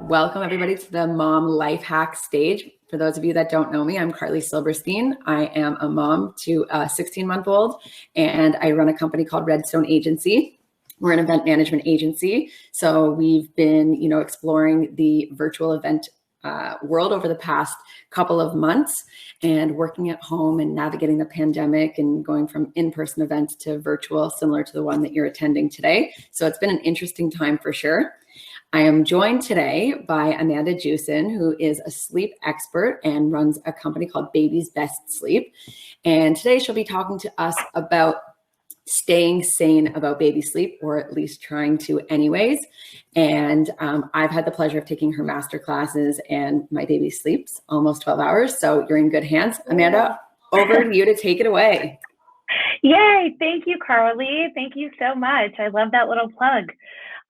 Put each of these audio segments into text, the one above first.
Welcome everybody to the Mom Life Hack stage. For those of you that don't know me, I'm Carly Silberstein. I am a mom to a 16-month-old, and I run a company called Redstone Agency. We're an event management agency. So we've been, exploring the virtual event world over the past couple of months and working at home and navigating the pandemic and going from in-person events to virtual, similar to the one that you're attending today. So it's been an interesting time for sure. I am joined today by Amanda Jewson, who is a sleep expert and runs a company called Baby's Best Sleep. And today she'll be talking to us about staying sane about baby sleep, or at least trying to anyways. And I've had the pleasure of taking her master classes, and my baby sleeps almost 12 hours. So you're in good hands. Amanda, over to you to take it away. Yay. Thank you, Carly. Thank you so much. I love that little plug.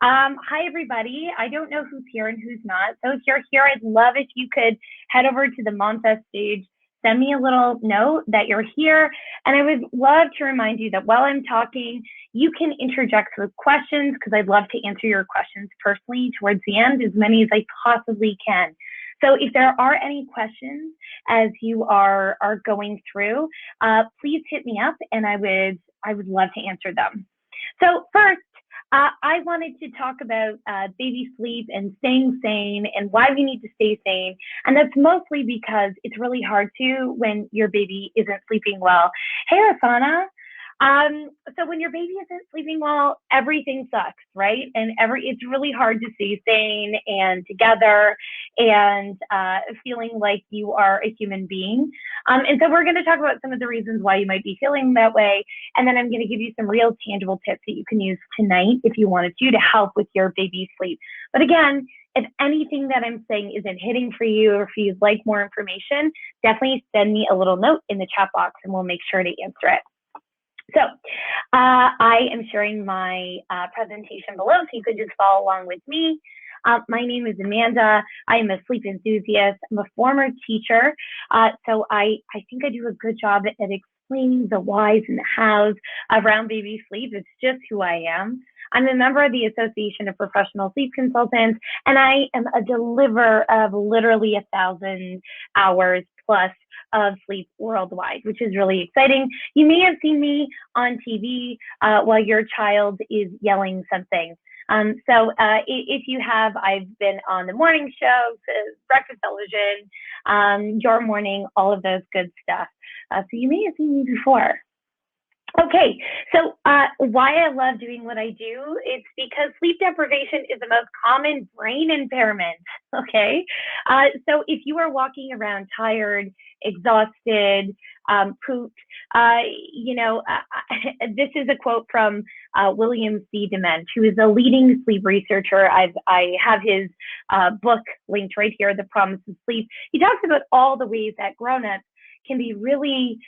Hi, everybody. I don't know who's here and who's not. So if you're here, I'd love if you could head over to the MomFest stage, send me a little note that you're here. And I would love to remind you that while I'm talking, you can interject with questions, because I'd love to answer your questions personally towards the end, as many as I possibly can. So if there are any questions as you are going through, please hit me up and I would love to answer them. So first, I wanted to talk about baby sleep and staying sane and why we need to stay sane. And that's mostly because it's really hard to when your baby isn't sleeping well. Hey, Asana. So when your baby isn't sleeping well, everything sucks, right? And it's really hard to stay sane and together and feeling like you are a human being. And so we're going to talk about some of the reasons why you might be feeling that way. And then I'm going to give you some real tangible tips that you can use tonight if you wanted to help with your baby's sleep. But again, if anything that I'm saying isn't hitting for you, or if you'd like more information, definitely send me a little note in the chat box and we'll make sure to answer it. So I am sharing my presentation below, so you could just follow along with me. My name is Amanda. I am a sleep enthusiast. I'm a former teacher, so I think I do a good job at explaining the whys and the hows around baby sleep. It's just who I am. I'm a member of the Association of Professional Sleep Consultants, and I am a deliverer of literally 1,000 hours plus of sleep worldwide, which is really exciting. You may have seen me on TV while your child is yelling something. So if you have, I've been on the morning shows, breakfast television, Your Morning, all of those good stuff. So you may have seen me before. Okay, so why I love doing what I do, it's because sleep deprivation is the most common brain impairment, okay? So if you are walking around tired, exhausted, pooped, this is a quote from William C. Dement, who is a leading sleep researcher. I have his book linked right here, The Promise of Sleep. He talks about all the ways that grown-ups can be really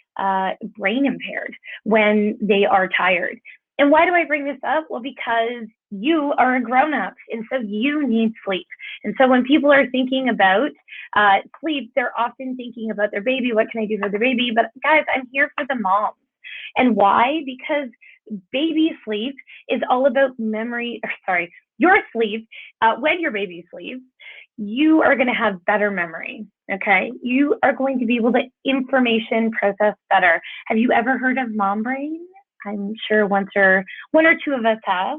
brain impaired when they are tired. And why do I bring this up? Well, because you are a grown-up, and so you need sleep. And so when people are thinking about sleep, they're often thinking about their baby. What can I do for the baby? But guys, I'm here for the moms. And why? Because baby sleep is all about your sleep. When your baby sleeps, you are going to have better memory, okay? You are going to be able to information process better. Have you ever heard of mom brain? I'm sure one or two of us have.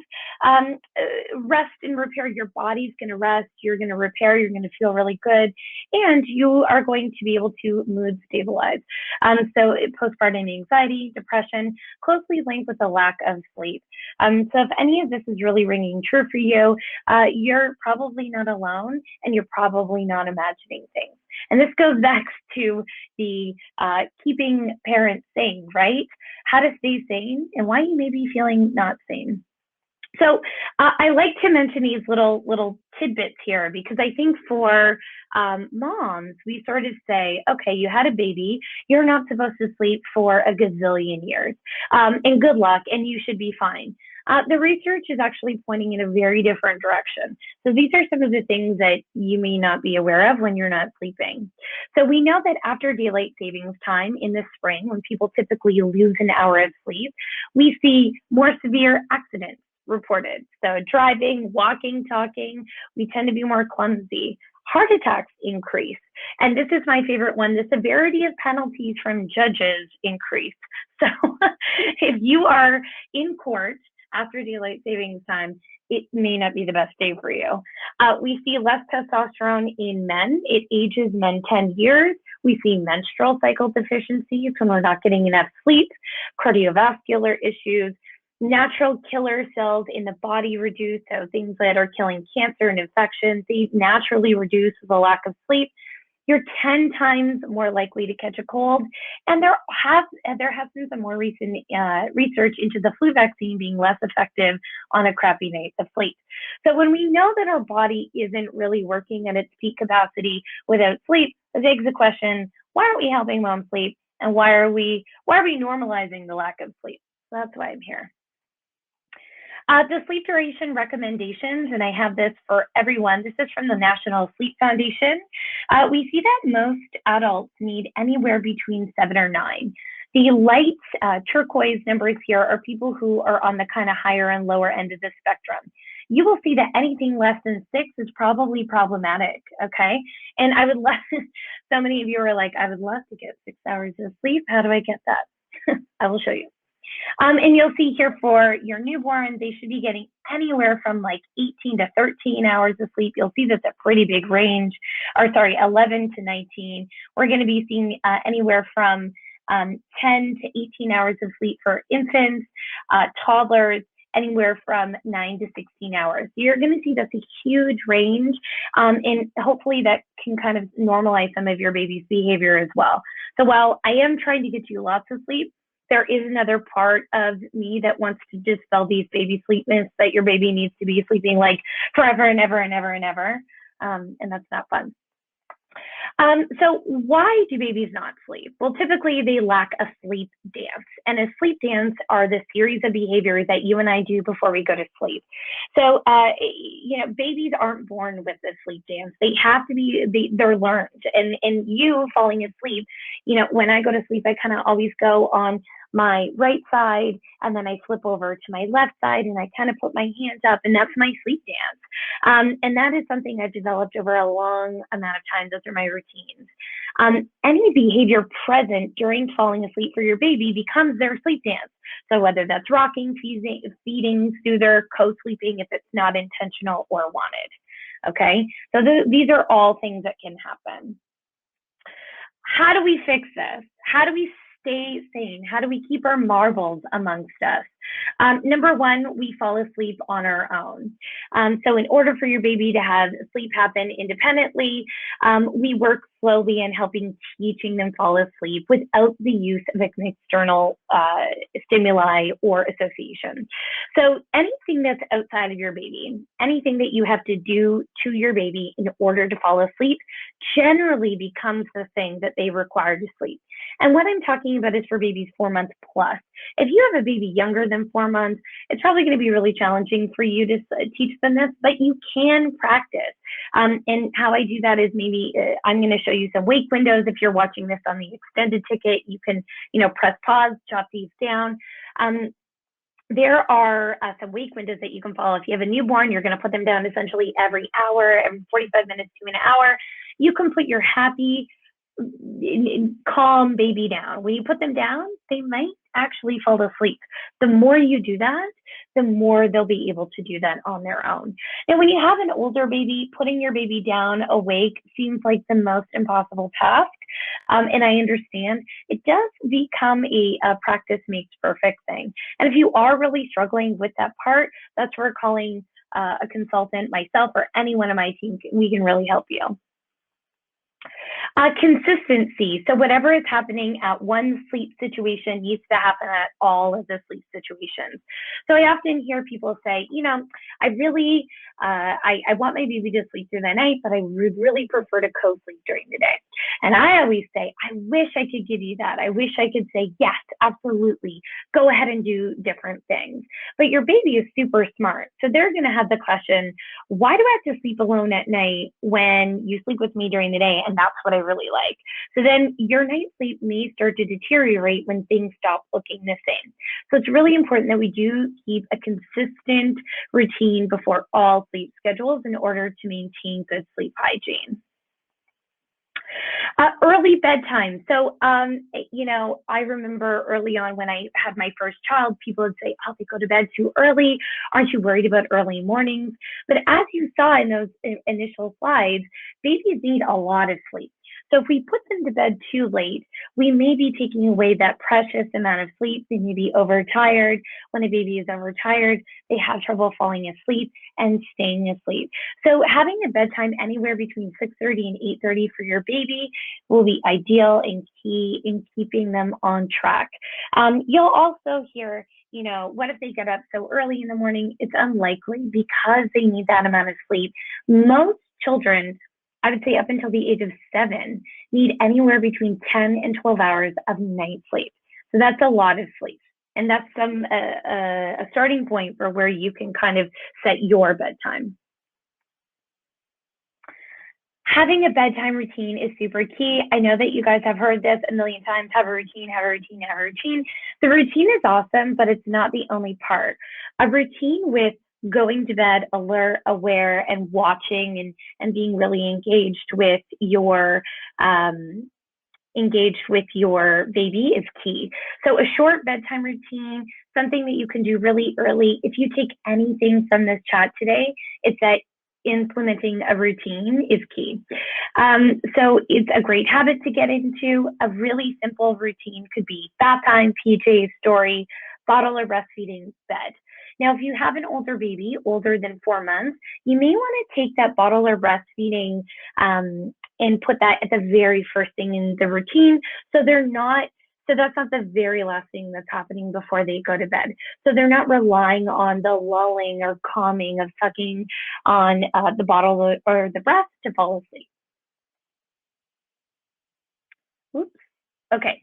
Rest and repair. Your body's going to rest. You're going to repair. You're going to feel really good. And you are going to be able to mood stabilize. So postpartum anxiety, depression, closely linked with a lack of sleep. So if any of this is really ringing true for you, you're probably not alone, and you're probably not imagining things. And this goes back to the keeping parents sane, right? How to stay sane and why you may be feeling not sane. So I like to mention these little tidbits here, because I think for moms, we sort of say, okay, you had a baby, you're not supposed to sleep for a gazillion years, and good luck, and you should be fine. The research is actually pointing in a very different direction. So these are some of the things that you may not be aware of when you're not sleeping. So we know that after daylight savings time in the spring, when people typically lose an hour of sleep, we see more severe accidents, reported. So driving, walking, talking, we tend to be more clumsy. Heart attacks increase. And this is my favorite one. The severity of penalties from judges increase. So if you are in court after daylight savings time, it may not be the best day for you. We see less testosterone in men. It ages men 10 years. We see menstrual cycle deficiencies when we're not getting enough sleep, cardiovascular issues, natural killer cells in the body reduce. So things that are killing cancer and infections, they naturally reduce with a lack of sleep. You're 10 times more likely to catch a cold. And there has been some more recent research into the flu vaccine being less effective on a crappy night of sleep. So when we know that our body isn't really working at its peak capacity without sleep, it begs the question, why aren't we helping mom sleep? And why are we normalizing the lack of sleep? So that's why I'm here. The sleep duration recommendations, and I have this for everyone. This is from the National Sleep Foundation. We see that most adults need anywhere between 7 or 9. The light turquoise numbers here are people who are on the kind of higher and lower end of the spectrum. You will see that anything less than 6 is probably problematic, okay? And I would love, so many of you are like, I would love to get 6 hours of sleep. How do I get that? I will show you. And you'll see here for your newborn, they should be getting anywhere from like 18 to 13 hours of sleep. You'll see that's a pretty big range, or sorry, 11 to 19. We're going to be seeing anywhere from 10 to 18 hours of sleep for infants, toddlers, anywhere from 9 to 16 hours. So you're going to see that's a huge range, and hopefully that can kind of normalize some of your baby's behavior as well. So while I am trying to get you lots of sleep, there is another part of me that wants to dispel these baby sleep myths that your baby needs to be sleeping like forever and ever and ever and ever, and that's not fun. So why do babies not sleep? Well, typically they lack a sleep dance, and a sleep dance are the series of behaviors that you and I do before we go to sleep. So, babies aren't born with the sleep dance. They have to be, they're learned, and you falling asleep, when I go to sleep, I kind of always go on my right side, and then I flip over to my left side, and I kind of put my hands up, and that's my sleep dance. And that is something I've developed over a long amount of time. Those are my routines. Any behavior present during falling asleep for your baby becomes their sleep dance. So whether that's rocking, feeding, soother, co-sleeping, if it's not intentional or wanted. Okay, so these are all things that can happen. How do we fix this? How do we stay sane? How do we keep our marbles amongst us? Number one, we fall asleep on our own. So in order for your baby to have sleep happen independently, we work slowly in teaching them fall asleep without the use of an external stimuli or association. So anything that's outside of your baby, anything that you have to do to your baby in order to fall asleep, generally becomes the thing that they require to sleep. And what I'm talking about is for babies 4 months plus. If you have a baby younger than 4 months, it's probably going to be really challenging for you to teach them this, but you can practice. And how I do that is maybe I'm going to show you some wake windows. If you're watching this on the extended ticket, you can, press pause, jot these down. There are some wake windows that you can follow. If you have a newborn, you're going to put them down essentially every hour, every 45 minutes to an hour. You can put your happy, calm baby down. When you put them down, they might actually fall asleep. The more you do that, the more they'll be able to do that on their own. And when you have an older baby, putting your baby down awake seems like the most impossible task. And I understand it does become a practice makes perfect thing. And if you are really struggling with that part, that's where calling a consultant, myself, or anyone on my team, we can really help you. Consistency. So whatever is happening at one sleep situation needs to happen at all of the sleep situations. So I often hear people say, I really, I want my baby to sleep through the night, but I would really prefer to co-sleep during the day. And I always say, I wish I could give you that. I wish I could say, yes, absolutely. Go ahead and do different things. But your baby is super smart. So they're going to have the question, why do I have to sleep alone at night when you sleep with me during the day? And that's what what I really like. So then your night's sleep may start to deteriorate when things stop looking the same. So it's really important that we do keep a consistent routine before all sleep schedules in order to maintain good sleep hygiene. Early bedtime. So, you know, I remember early on when I had my first child, people would say, oh, they go to bed too early. Aren't you worried about early mornings? But as you saw in those initial slides, babies need a lot of sleep. So if we put them to bed too late, we may be taking away that precious amount of sleep. They may be overtired. When a baby is overtired, they have trouble falling asleep and staying asleep. So having a bedtime anywhere between 6:30 and 8:30 for your baby will be ideal and key in keeping them on track. You'll also hear, you know, what if they get up so early in the morning? It's unlikely because they need that amount of sleep. Most children, I would say up until the age of 7, need anywhere between 10 and 12 hours of night sleep. So that's a lot of sleep. And that's a starting point for where you can kind of set your bedtime. Having a bedtime routine is super key. I know that you guys have heard this a million times, have a routine, have a routine, have a routine. The routine is awesome, but it's not the only part. A routine with going to bed alert, aware, and watching and being really engaged with your baby is key. So a short bedtime routine, something that you can do really early. If you take anything from this chat today, it's that implementing a routine is key. So it's a great habit to get into. A really simple routine could be bath time, PJ, story, bottle or breastfeeding, bed. Now, if you have an older baby, older than 4 months, you may want to take that bottle or breastfeeding and put that at the very first thing in the routine. So that's not the very last thing that's happening before they go to bed. So they're not relying on the lulling or calming of sucking on the bottle or the breast to fall asleep. Oops. Okay,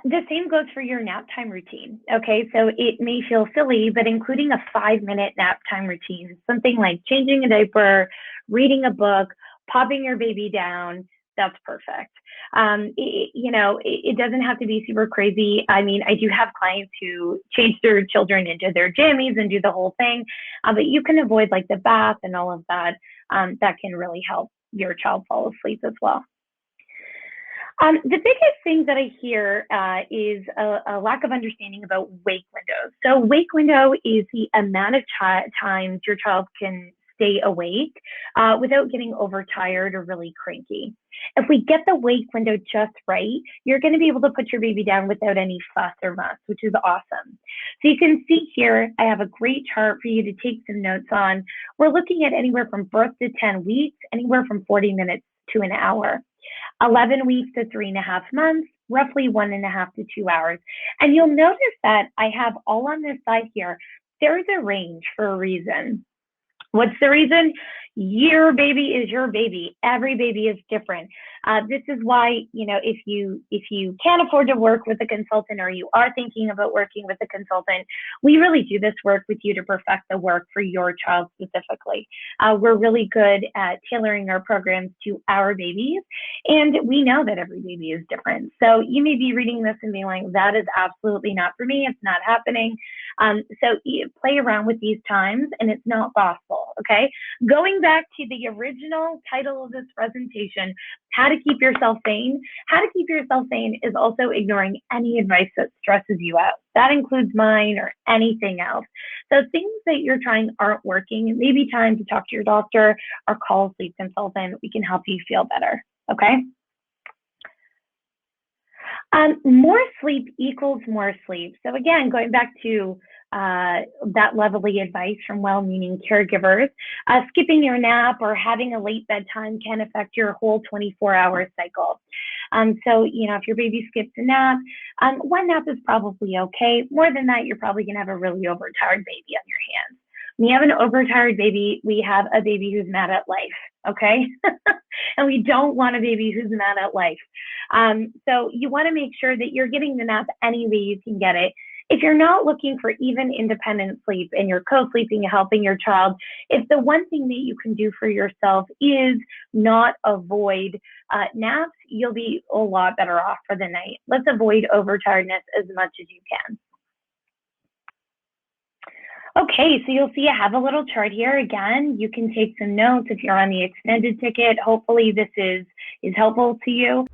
the same goes for your nap time routine. Okay, so it may feel silly, but including a 5-minute nap time routine, something like changing a diaper, reading a book, popping your baby down, that's perfect. It doesn't have to be super crazy. I mean, I do have clients who change their children into their jammies and do the whole thing, but you can avoid like the bath and all of that. That can really help your child fall asleep as well. The biggest thing that I hear is a lack of understanding about wake windows. So wake window is the amount of times your child can stay awake without getting overtired or really cranky. If we get the wake window just right, you're going to be able to put your baby down without any fuss or muss, which is awesome. So you can see here, I have a great chart for you to take some notes on. We're looking at anywhere from birth to 10 weeks, anywhere from 40 minutes to an hour. 11 weeks to 3.5 months, roughly 1.5 to 2 hours. And you'll notice that I have all on this side here, there's a range for a reason. What's the reason? Your baby is your baby. Every baby is different. This is why, if you can't afford to work with a consultant or you are thinking about working with a consultant, we really do this work with you to perfect the work for your child specifically. We're really good at tailoring our programs to our babies, and we know that every baby is different. So you may be reading this and being like, that is absolutely not for me. It's not happening. So you play around with these times and it's not possible, okay? Going back to the original title of this presentation, how to keep yourself sane. How to keep yourself sane is also ignoring any advice that stresses you out. That includes mine or anything else. So things that you're trying aren't working. It may be time to talk to your doctor or call a sleep consultant. We can help you feel better, okay? More sleep equals more sleep. So again, going back to that lovely advice from well-meaning caregivers, skipping your nap or having a late bedtime can affect your whole 24-hour cycle. So, if your baby skips a nap, one nap is probably okay. More than that, you're probably gonna have a really overtired baby on your hands. When you have an overtired baby, we have a baby who's mad at life, okay? And we don't want a baby who's mad at life. So you wanna make sure that you're getting the nap any way you can get it. If you're not looking for even independent sleep and you're co-sleeping and helping your child, if the one thing that you can do for yourself is not avoid naps, you'll be a lot better off for the night. Let's avoid overtiredness as much as you can. Okay, so you'll see I have a little chart here. Again, you can take some notes if you're on the extended ticket. Hopefully this is helpful to you.